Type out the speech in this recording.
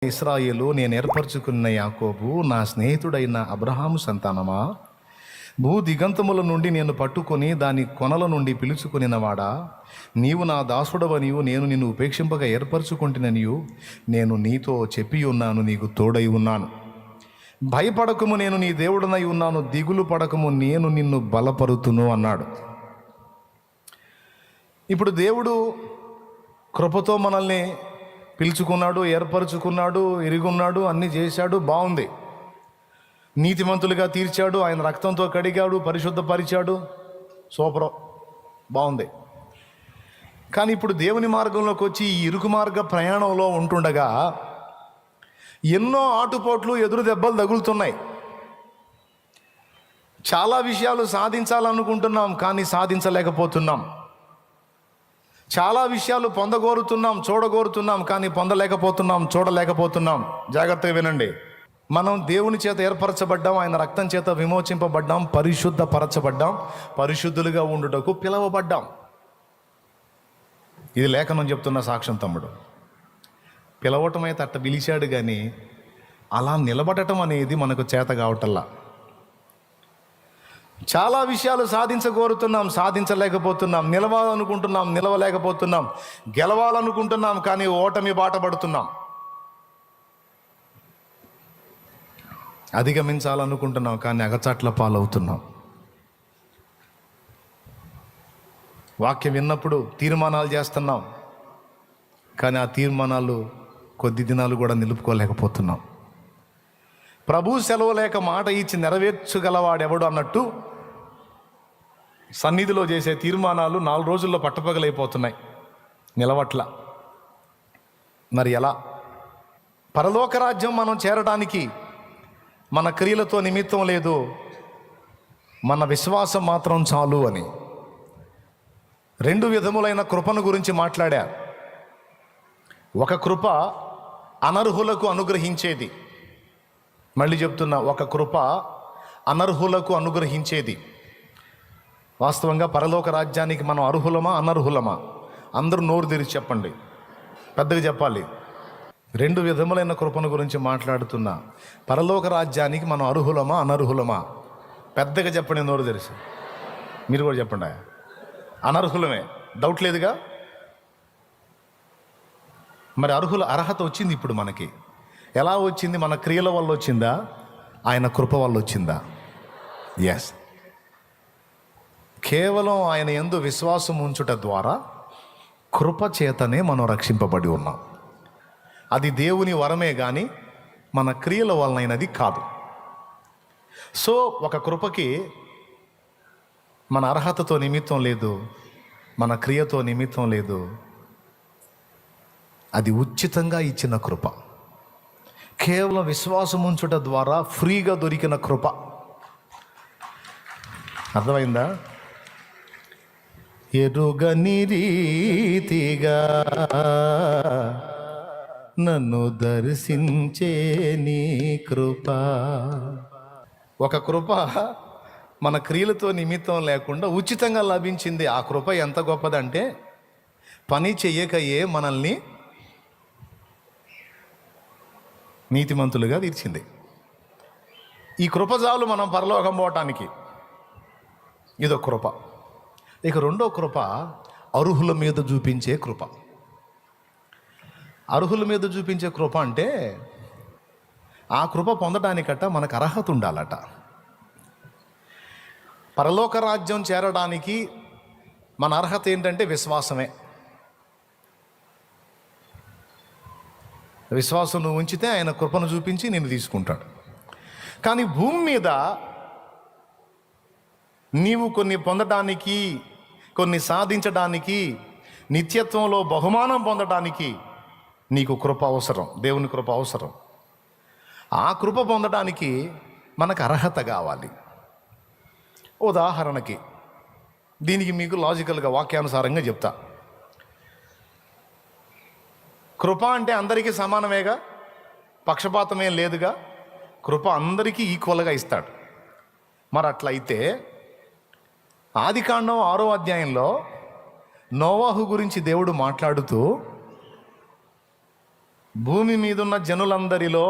ఇశ్రాయేలు, నేను ఏర్పరచుకున్న యాకోబు, నా స్నేహితుడైన అబ్రహాము సంతానమా, భూ దిగంతముల నుండి నేను పట్టుకొని దాని కొనల నుండి పిలుచుకొనినవాడా, నీవు నా దాసుడవనియు నేను నిన్ను ఉపేక్షింపక ఏర్పరచుకుంటుననియు నేను నీతో చెప్పి ఉన్నాను, నీకు తోడై ఉన్నాను. భయపడకము, నేను నీ దేవుడనై ఉన్నాను, దిగులు పడకము, నేను నిన్ను బలపరుతును అన్నాడు. ఇప్పుడు దేవుడు కృపతో మనల్ని పిలుచుకున్నాడు, ఏర్పరచుకున్నాడు, ఎరుగున్నాడు, అన్నీ చేశాడు, బాగుంది. నీతిమంతులుగా తీర్చాడు, ఆయన రక్తంతో కడిగాడు, పరిశుద్ధపరిచాడు, సూపర్, బాగుంది. కానీ ఇప్పుడు దేవుని మార్గంలోకి వచ్చి ఈ ఇరుకు మార్గ ప్రయాణంలో ఉంటుండగా ఎన్నో ఆటుపోట్లు, ఎదురు దెబ్బలు తగులుతున్నాయి. చాలా విషయాలు సాధించాలనుకుంటున్నాం, కానీ సాధించలేకపోతున్నాం. చాలా విషయాలు పొందగోరుతున్నాం, చూడగోరుతున్నాం, కానీ పొందలేకపోతున్నాం, చూడలేకపోతున్నాం. జాగ్రత్తగా వినండి. మనం దేవుని చేత ఏర్పరచబడ్డాం, ఆయన రక్తం చేత విమోచింపబడ్డాం, పరిశుద్ధపరచబడ్డాం, పరిశుద్ధులుగా ఉండుటకు పిలవబడ్డాం. ఇది లేఖనం చెప్తున్న సాక్ష్యం తమ్ముడు. పిలవటం అయితే అట్ట పిలిచాడు, కానీ అలా నిలబడటం అనేది మనకు చేత కావటల్లా. చాలా విషయాలు సాధించగోరుతున్నాం, సాధించలేకపోతున్నాం. నిలవాలనుకుంటున్నాం, నిలవలేకపోతున్నాం. గెలవాలనుకుంటున్నాం, కానీ ఓటమి బాట పడుతున్నాం. అధిగమించాలనుకుంటున్నాం, కానీ అగచాట్ల పాలవుతున్నాం. వాక్యం విన్నప్పుడు తీర్మానాలు చేస్తున్నాం, కానీ ఆ తీర్మానాలు కొద్ది దినాలు కూడా నిలుపుకోలేకపోతున్నాం. ప్రభు సెలవు లేక మాట ఇచ్చి నెరవేర్చగలవాడెవడు అన్నట్టు సన్నిధిలో చేసే తీర్మానాలు 4 రోజుల్లో పట్టపగలైపోతున్నాయి, నిలవట్ల. మరి ఎలా? పరలోక రాజ్యం మనం చేరడానికి మన క్రియలతో నిమిత్తం లేదు, మన విశ్వాసం మాత్రం చాలు అని 2 విధములైన కృపను గురించి మాట్లాడా. ఒక కృప అనర్హులకు అనుగ్రహించేది. మళ్ళీ చెప్తున్నా, ఒక కృప అనర్హులకు అనుగ్రహించేది. వాస్తవంగా పరలోక రాజ్యానికి మనం అర్హులమా, అనర్హులమా? అందరూ నోరు తెరిచి చెప్పండి, పెద్దగా చెప్పాలి. 2 విధములైన కృపను గురించి మాట్లాడుతున్నా. పరలోక రాజ్యానికి మనం అర్హులమా, అనర్హులమా? పెద్దగా చెప్పండి, నోరు తెరిచి. మీరు కూడా చెప్పండి. అనర్హులమే, డౌట్ లేదుగా. మరి అర్హత వచ్చింది ఇప్పుడు మనకి. ఎలా వచ్చింది? మన క్రియల వల్ల వచ్చిందా, ఆయన కృప వల్ల వచ్చిందా? ఎస్. కేవలం ఆయన యందు విశ్వాసం ఉంచుట ద్వారా కృప చేతనే మనం రక్షింపబడి ఉన్నాం. అది దేవుని వరమే కానీ మన క్రియల వలనైనది కాదు. సో ఒక కృపకి మన అర్హతతో నిమిత్తం లేదు, మన క్రియతో నిమిత్తం లేదు. అది ఉచితంగా ఇచ్చిన కృప, కేవలం విశ్వాసం ఉంచుట ద్వారా ఫ్రీగా దొరికిన కృప. అర్థమైందా? ఎరుగని రీతిగా నన్ను దర్శించే నీ కృప. ఒక కృప మన క్రియలతో నిమిత్తం లేకుండా ఉచితంగా లభించింది. ఆ కృప ఎంత గొప్పదంటే పని చెయ్యకయే మనల్ని నీతిమంతులుగా తీర్చింది. ఈ కృప చాలు మనం పరలోకం పోవటానికి. ఇదో కృప. ఇక 2వ కృప అర్హుల మీద చూపించే కృప. అర్హుల మీద చూపించే కృప అంటే ఆ కృప పొందడానికట మనకు అర్హత ఉండాలట. పరలోక రాజ్యం చేరడానికి మన అర్హత ఏంటంటే విశ్వాసమే. విశ్వాసం నువ్వు ఉంచితే ఆయన కృపను చూపించి నిన్ను తీసుకుంటాడు. కానీ భూమి మీద నీవు కొన్ని పొందడానికి, కొన్ని సాధించడానికి, నిత్యత్వంలో బహుమానం పొందడానికి నీకు కృప అవసరం, దేవుని కృప అవసరం. ఆ కృప పొందడానికి మనకు అర్హత కావాలి. ఉదాహరణకి దీనికి మీకు లాజికల్గా వాక్యానుసారంగా చెప్తా. కృప అంటే అందరికీ సమానమేగా, పక్షపాతమేం లేదుగా. కృప అందరికీ ఈక్వల్గా ఇస్తాడు. మరి అట్లయితే ఆదికాండం 6వ అధ్యాయంలో నోవాహు గురించి దేవుడు మాట్లాడుతూ భూమి మీదున్న జనులందరిలో